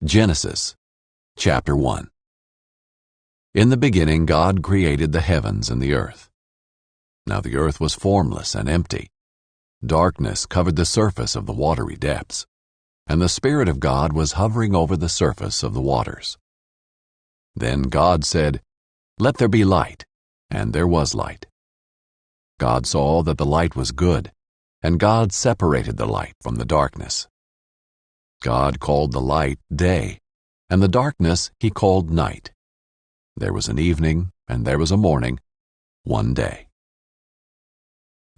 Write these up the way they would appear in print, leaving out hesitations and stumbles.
Genesis, chapter 1. In the beginning God created the heavens and the earth. Now the earth was formless and empty. Darkness covered the surface of the watery depths, and the Spirit of God was hovering over the surface of the waters. Then God said, "Let there be light," and there was light. God saw that the light was good, and God separated the light from the darkness. God called the light day, and the darkness he called night. There was an evening, and there was a morning, one day.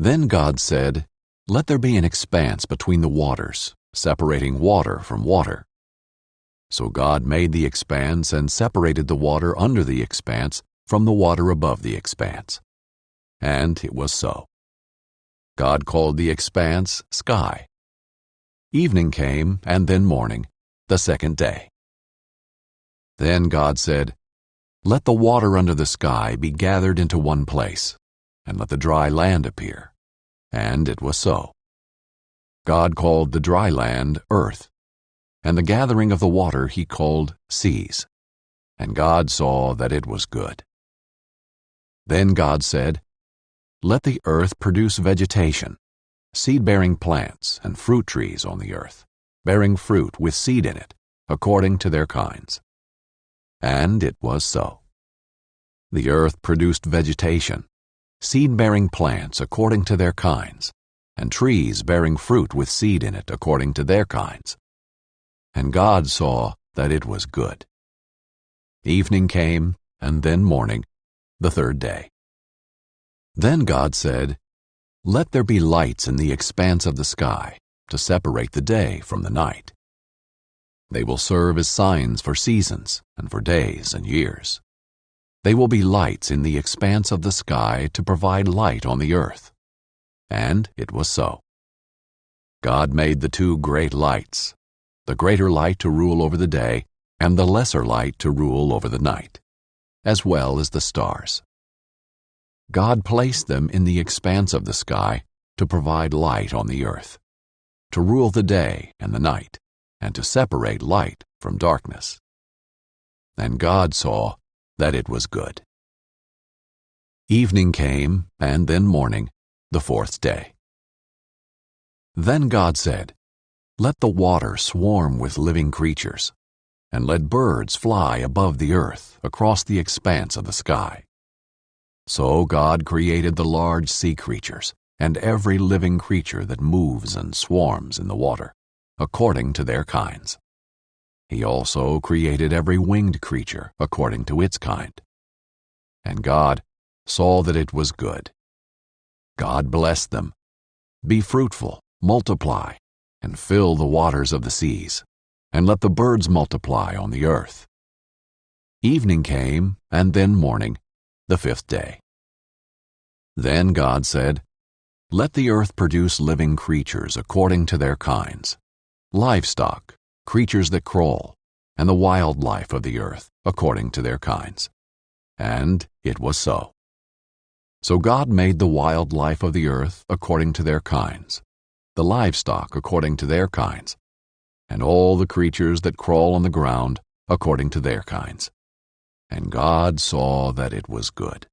Then God said, "Let there be an expanse between the waters, separating water from water." So God made the expanse and separated the water under the expanse from the water above the expanse. And it was so. God called the expanse sky. Evening came, and then morning, the second day. Then God said, "Let the water under the sky be gathered into one place, and let the dry land appear." And it was so. God called the dry land earth, and the gathering of the water he called seas. And God saw that it was good. Then God said, "Let the earth produce vegetation, seed-bearing plants and fruit trees on the earth, bearing fruit with seed in it, according to their kinds." And it was so. The earth produced vegetation, seed-bearing plants according to their kinds, and trees bearing fruit with seed in it according to their kinds. And God saw that it was good. Evening came, and then morning, the third day. Then God said, "Let there be lights in the expanse of the sky, to separate the day from the night. They will serve as signs for seasons and for days and years. They will be lights in the expanse of the sky to provide light on the earth." And it was so. God made the two great lights, the greater light to rule over the day, and the lesser light to rule over the night, as well as the stars. God placed them in the expanse of the sky to provide light on the earth, to rule the day and the night, and to separate light from darkness. And God saw that it was good. Evening came, and then morning, the fourth day. Then God said, "Let the water swarm with living creatures, and let birds fly above the earth across the expanse of the sky." So God created the large sea creatures and every living creature that moves and swarms in the water, according to their kinds. He also created every winged creature according to its kind. And God saw that it was good. God blessed them. "Be fruitful, multiply, and fill the waters of the seas, and let the birds multiply on the earth." Evening came, and then morning, the fifth day. Then God said, "Let the earth produce living creatures according to their kinds, livestock, creatures that crawl, and the wild life of the earth according to their kinds." And it was so. So God made the wild life of the earth according to their kinds, the livestock according to their kinds, and all the creatures that crawl on the ground according to their kinds. And God saw that it was good.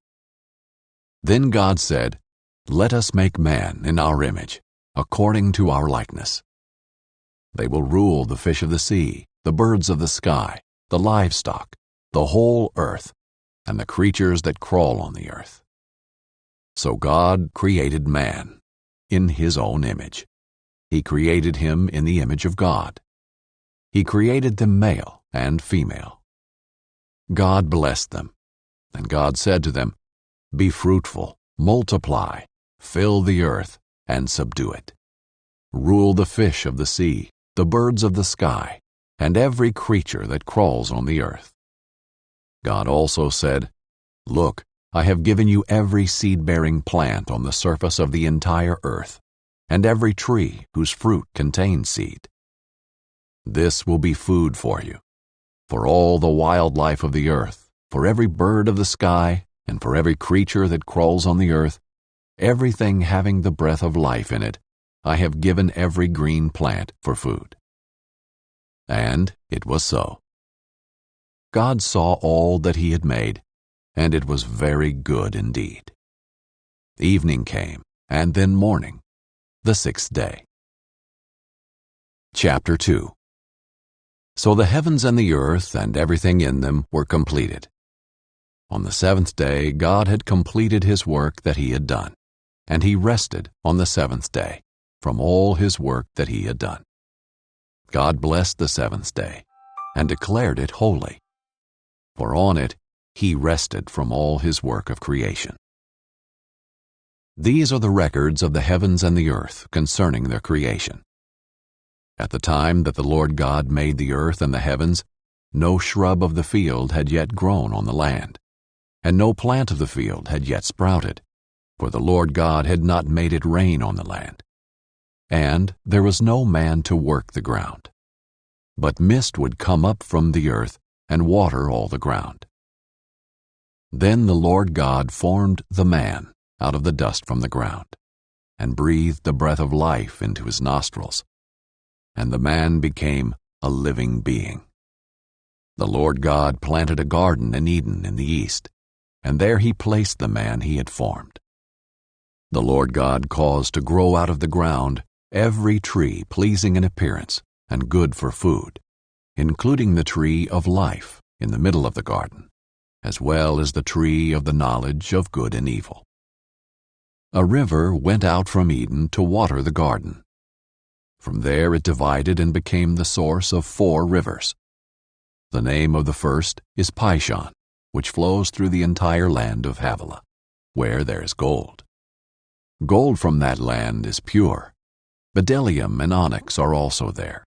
Then God said, "Let us make man in our image, according to our likeness. They will rule the fish of the sea, the birds of the sky, the livestock, the whole earth, and the creatures that crawl on the earth." So God created man in his own image. He created him in the image of God. He created them male and female. God blessed them, and God said to them, "Be fruitful, multiply, fill the earth, and subdue it. Rule the fish of the sea, the birds of the sky, and every creature that crawls on the earth." God also said, "Look, I have given you every seed-bearing plant on the surface of the entire earth, and every tree whose fruit contains seed. This will be food for you, for all the wild life of the earth, for every bird of the sky, and for every creature that crawls on the earth, everything having the breath of life in it, I have given every green plant for food." And it was so. God saw all that he had made, and it was very good indeed. Evening came, and then morning, the sixth day. Chapter 2. So the heavens and the earth and everything in them were completed. On the seventh day God had completed his work that he had done, and he rested on the seventh day from all his work that he had done. God blessed the seventh day and declared it holy, for on it he rested from all his work of creation. These are the records of the heavens and the earth concerning their creation. At the time that the Lord God made the earth and the heavens, no shrub of the field had yet grown on the land, and no plant of the field had yet sprouted, for the Lord God had not made it rain on the land. And there was no man to work the ground. But mist would come up from the earth and water all the ground. Then the Lord God formed the man out of the dust from the ground, and breathed the breath of life into his nostrils, and the man became a living being. The Lord God planted a garden in Eden in the east, and there he placed the man he had formed. The Lord God caused to grow out of the ground every tree pleasing in appearance and good for food, including the tree of life in the middle of the garden, as well as the tree of the knowledge of good and evil. A river went out from Eden to water the garden. From there it divided and became the source of 4 rivers. The name of the first is Pishon, which flows through the entire land of Havilah, where there is gold. Gold from that land is pure. Bdellium and onyx are also there.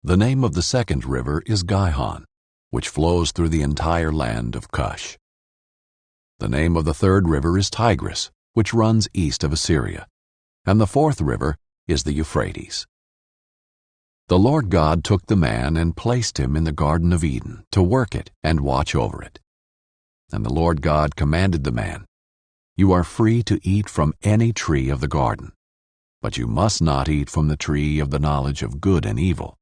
The name of the second river is Gihon, which flows through the entire land of Cush. The name of the third river is Tigris, which runs east of Assyria, and the fourth river is the Euphrates. The Lord God took the man and placed him in the Garden of Eden to work it and watch over it. And the Lord God commanded the man, "You are free to eat from any tree of the garden, but you must not eat from the tree of the knowledge of good and evil.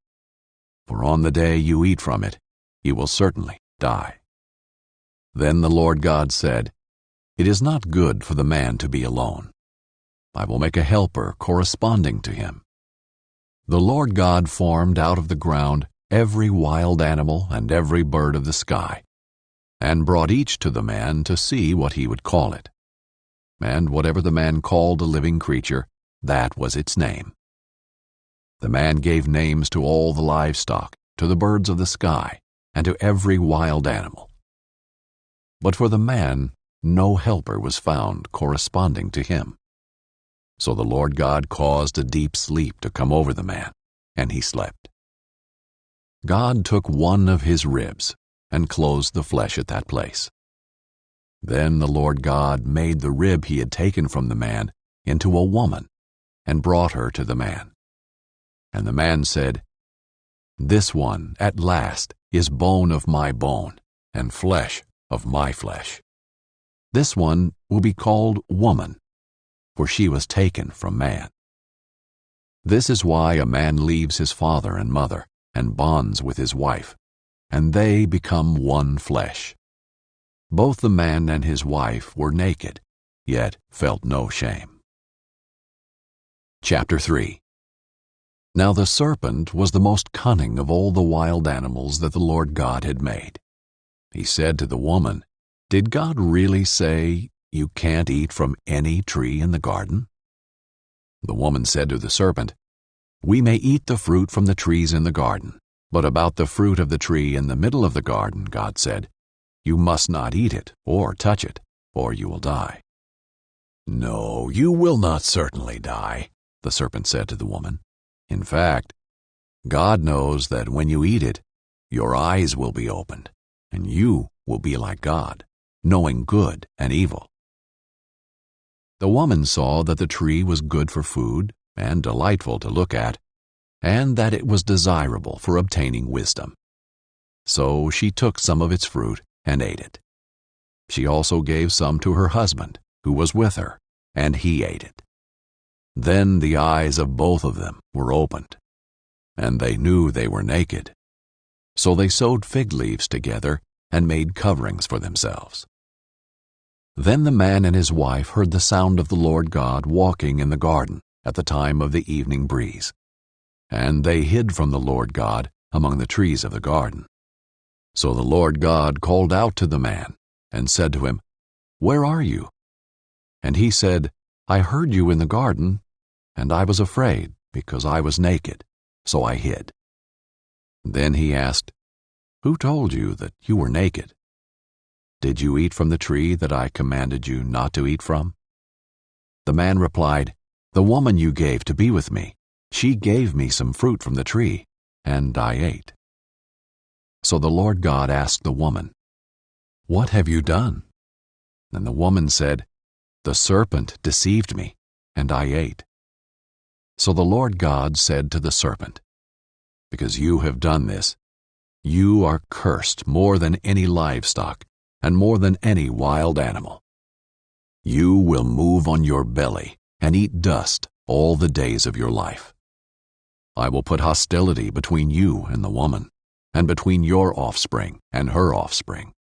For on the day you eat from it, you will certainly die." Then the Lord God said, "It is not good for the man to be alone. I will make a helper corresponding to him." The Lord God formed out of the ground every wild animal and every bird of the sky, and brought each to the man to see what he would call it. And whatever the man called a living creature, that was its name. The man gave names to all the livestock, to the birds of the sky, and to every wild animal. But for the man no helper was found corresponding to him. So the Lord God caused a deep sleep to come over the man, and he slept. God took one of his ribs and closed the flesh at that place. Then the Lord God made the rib he had taken from the man into a woman and brought her to the man. And the man said, "This one at last is bone of my bone and flesh of my flesh. This one will be called woman, for she was taken from man." This is why a man leaves his father and mother and bonds with his wife, and they become one flesh. Both the man and his wife were naked, yet felt no shame. Chapter 3. Now the serpent was the most cunning of all the wild animals that the Lord God had made. He said to the woman, "Did God really say, 'You can't eat from any tree in the garden'?" The woman said to the serpent, "We may eat the fruit from the trees in the garden, but about the fruit of the tree in the middle of the garden, God said, 'You must not eat it or touch it, or you will die.'" "No, you will not certainly die," the serpent said to the woman. "In fact, God knows that when you eat it, your eyes will be opened, and you will be like God, knowing good and evil." The woman saw that the tree was good for food and delightful to look at, and that it was desirable for obtaining wisdom. So she took some of its fruit and ate it. She also gave some to her husband, who was with her, and he ate it. Then the eyes of both of them were opened, and they knew they were naked. So they sewed fig leaves together and made coverings for themselves. Then the man and his wife heard the sound of the Lord God walking in the garden at the time of the evening breeze, and they hid from the Lord God among the trees of the garden. So the Lord God called out to the man and said to him, "Where are you?" And he said, "I heard you in the garden, and I was afraid because I was naked, so I hid." Then he asked, "Who told you that you were naked? Did you eat from the tree that I commanded you not to eat from?" The man replied, "The woman you gave to be with me, she gave me some fruit from the tree, and I ate." So the Lord God asked the woman, "What have you done?" And the woman said, "The serpent deceived me, and I ate." So the Lord God said to the serpent, "Because you have done this, you are cursed more than any livestock and more than any wild animal. You will move on your belly and eat dust all the days of your life. I will put hostility between you and the woman, and between your offspring and her offspring.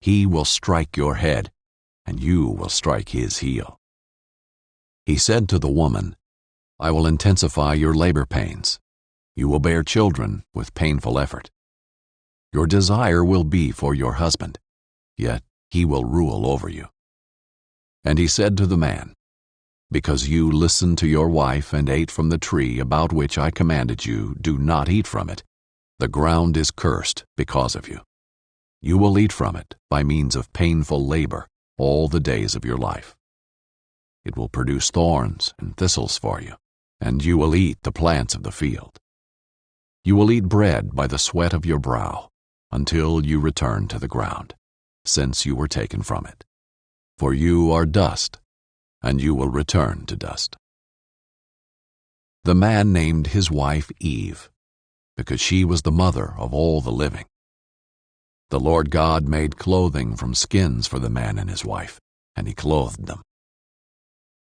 He will strike your head, and you will strike his heel." He said to the woman, "I will intensify your labor pains. You will bear children with painful effort. Your desire will be for your husband, yet he will rule over you." And he said to the man, "Because you listened to your wife and ate from the tree about which I commanded you, do not eat from it. The ground is cursed because of you. You will eat from it by means of painful labor all the days of your life. It will produce thorns and thistles for you, and you will eat the plants of the field. You will eat bread by the sweat of your brow until you return to the ground, since you were taken from it. For you are dust, and you will return to dust." The man named his wife Eve, because she was the mother of all the living. The Lord God made clothing from skins for the man and his wife, and he clothed them.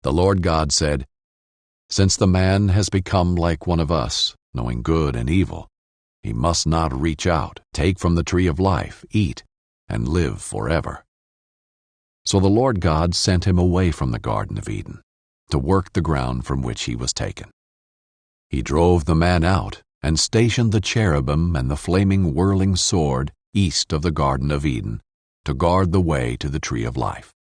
The Lord God said, "Since the man has become like one of us, knowing good and evil, he must not reach out, take from the tree of life, eat, and live forever." So the Lord God sent him away from the Garden of Eden to work the ground from which he was taken. He drove the man out and stationed the cherubim and the flaming whirling sword east of the Garden of Eden to guard the way to the tree of life.